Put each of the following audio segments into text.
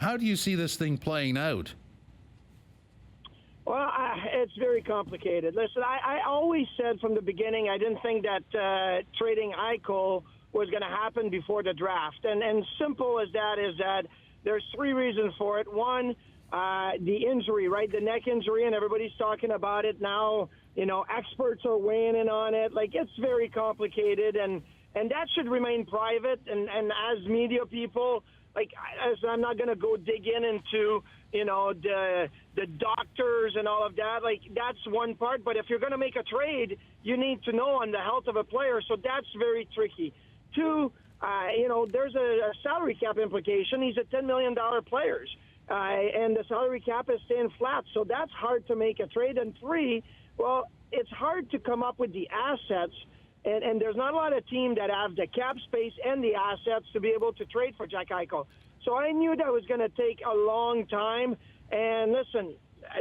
How do you see this thing playing out? Well, it's very complicated. Listen, I always said from the beginning I didn't think that trading Eichel was going to happen before the draft. And simple as that is that there's three reasons for it. One, the injury, right? The neck injury, and everybody's talking about it now. You know, experts are weighing in on it. Like, it's very complicated, and that should remain private. And as media people, like, I'm not going to go dig into, you know, the doctors and all of that. Like, that's one part. But if you're going to make a trade, you need to know on the health of a player. So that's very tricky. Two, you know, there's a salary cap implication. He's a $10 million player, and the salary cap is staying flat. So that's hard to make a trade. And three, well, it's hard to come up with the assets. And there's not a lot of teams that have the cap space and the assets to be able to trade for Jack Eichel. So I knew that was going to take a long time. And listen,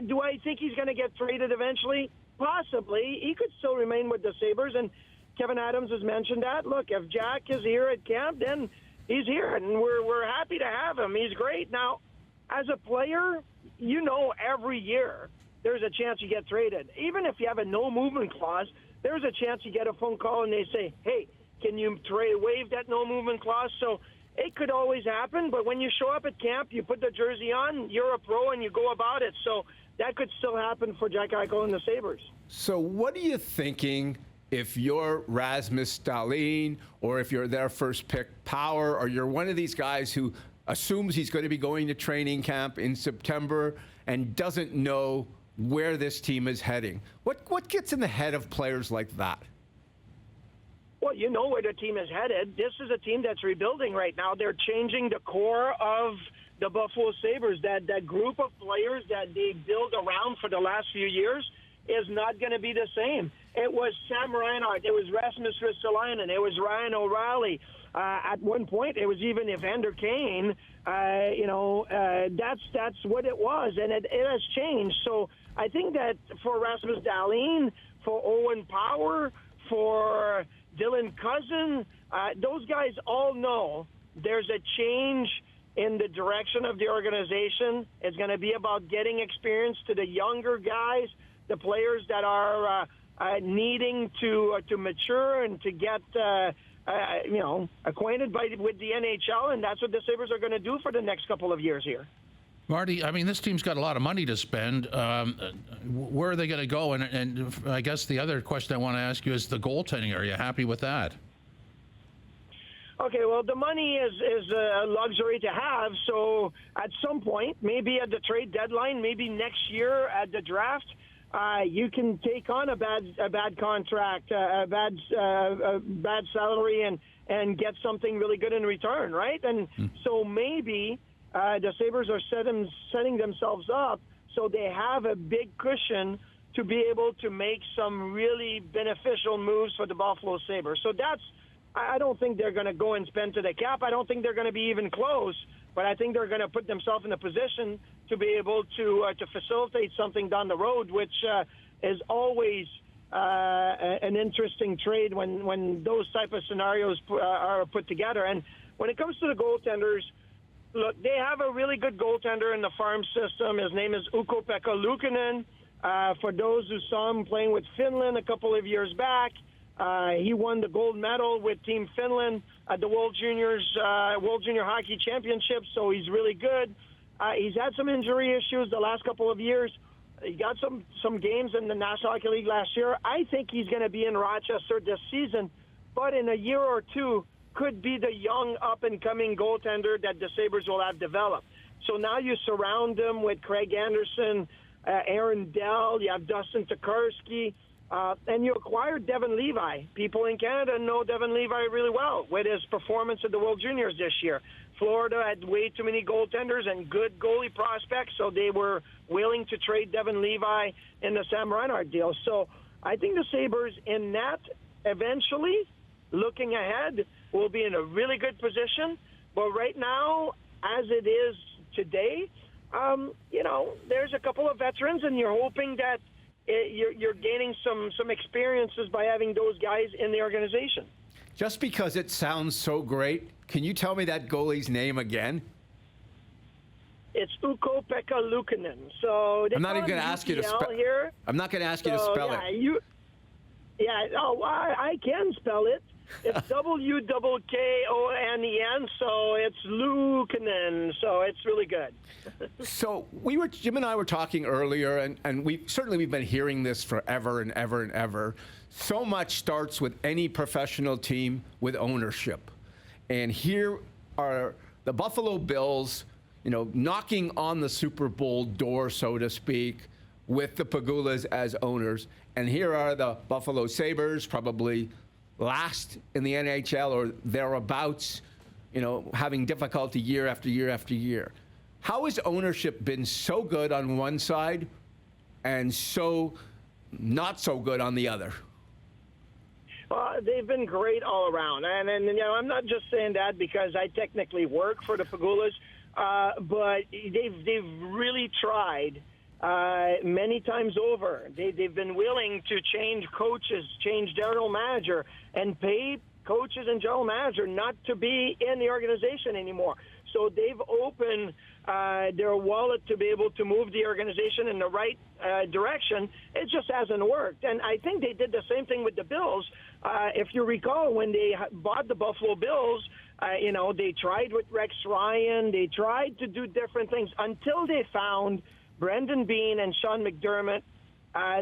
do I think he's going to get traded eventually? Possibly. He could still remain with the Sabres. And Kevin Adams has mentioned that. Look, if Jack is here at camp, then he's here. And we're happy to have him. He's great. Now, as a player, you know every year there's a chance you get traded. Even if you have a no-movement clause, there's a chance you get a phone call and they say, hey, can you waive that no-movement clause? So it could always happen, but when you show up at camp, you put the jersey on, you're a pro, and you go about it. So that could still happen for Jack Eichel and the Sabres. So what are you thinking if you're Rasmus Dahlin, or if you're their first pick Power, or you're one of these guys who assumes he's going to be going to training camp in September and doesn't know where this team is heading? What gets in the head of players like that? Well, you know where the team is headed. This is a team that's rebuilding right now. They're changing the core of the Buffalo Sabres. That group of players that they built around for the last few years is not going to be the same. It was Sam Reinhart. It was Rasmus Ristolainen. It was Ryan O'Reilly. At one point, it was even Evander Kane. That's what it was, and it has changed. So I think that for Rasmus Dahlin, for Owen Power, for Dylan Cousin, those guys all know there's a change in the direction of the organization. It's going to be about getting experience to the younger guys, the players that are needing to mature and to get acquainted with the NHL, and that's what the Sabres are going to do for the next couple of years here. Marty, I mean, this team's got a lot of money to spend. Where are they going to go? And I guess the other question I want to ask you is the goaltending. Are you happy with that? Okay, well, the money is a luxury to have. So at some point, maybe at the trade deadline, maybe next year at the draft, you can take on a bad contract, a bad salary, and get something really good in return, right? And so maybe the Sabres are setting themselves up so they have a big cushion to be able to make some really beneficial moves for the Buffalo Sabres. So I don't think they're going to go and spend to the cap. I don't think they're going to be even close, but I think they're going to put themselves in a position to be able to facilitate something down the road, which is always an interesting trade when those type of scenarios are put together. And when it comes to the goaltenders, look, they have a really good goaltender in the farm system. His name is Ukko-Pekka Luukkonen. For those who saw him playing with Finland a couple of years back, he won the gold medal with Team Finland at the World Junior Hockey Championship, so he's really good. He's had some injury issues the last couple of years. He got some games in the National Hockey League last year. I think he's going to be in Rochester this season, but in a year or two, could be the young up-and-coming goaltender that the Sabres will have developed. So now you surround them with Craig Anderson, Aaron Dell, you have Dustin Tokarski, and you acquired Devin Levi. People in Canada know Devin Levi really well with his performance at the World Juniors this year. Florida had way too many goaltenders and good goalie prospects, so they were willing to trade Devin Levi in the Sam Reinhart deal. So I think the Sabres in that eventually, looking ahead, will be in a really good position. But right now, as it is today, there's a couple of veterans, and you're hoping that you're gaining some experiences by having those guys in the organization. Just because it sounds so great, can you tell me that goalie's name again? It's Ukko-Pekka Luukkonen. So I'm not even going to ask you to spell here. I'm not going to ask you to spell it. I can spell it. It's Wukkonen, so it's Luukkonen. So it's really good. So Jim and I were talking earlier, and we've been hearing this forever and ever and ever. So much starts with any professional team with ownership. And here are the Buffalo Bills, knocking on the Super Bowl door, so to speak, with the Pegulas as owners. And here are the Buffalo Sabres, probably last in the NHL or thereabouts, having difficulty year after year after year. How has ownership been so good on one side and so not so good on the other? They've been great all around. And I'm not just saying that because I technically work for the Pegulas, but they've really tried many times over. They've been willing to change coaches, change general manager, and pay coaches and general manager not to be in the organization anymore. So they've opened their wallet to be able to move the organization in the right direction. It just hasn't worked. And I think they did the same thing with the Bills. If you recall, when they bought the Buffalo Bills, they tried with Rex Ryan. They tried to do different things until they found Brendan Bean and Sean McDermott.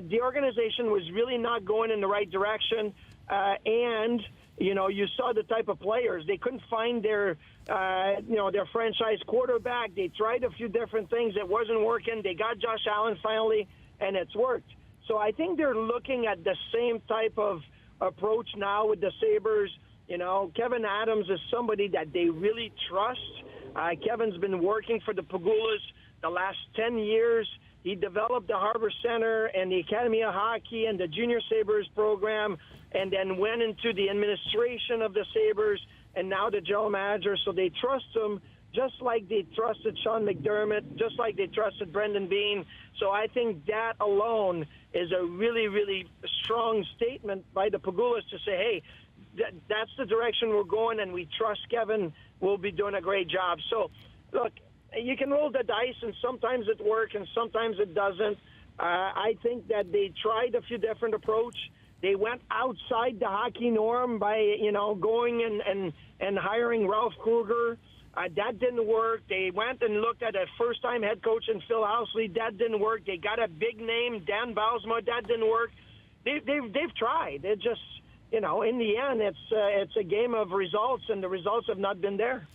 The organization was really not going in the right direction. And you saw the type of players. They couldn't find their franchise quarterback. They tried a few different things. It wasn't working. They got Josh Allen finally, and it's worked. So I think they're looking at the same type of approach now with the Sabres. Kevin Adams is somebody that they really trust. Kevin's been working for the Pegulas the last 10 years. He developed the Harbor Center and the Academy of Hockey and the Junior Sabres program, and then went into the administration of the Sabres and now the general manager. So they trust him just like they trusted Sean McDermott, just like they trusted Brendan Bean. So I think that alone is a really, really strong statement by the Pegulas to say, hey, that's the direction we're going, and we trust Kevin will be doing a great job. So, look, you can roll the dice, and sometimes it works, and sometimes it doesn't. I think that they tried a few different approach. They went outside the hockey norm by, going and hiring Ralph Kruger. That didn't work. They went and looked at a first-time head coach in Phil Housley. That didn't work. They got a big name, Dan Bausma. That didn't work. They've tried. It just, in the end, it's a game of results, and the results have not been there.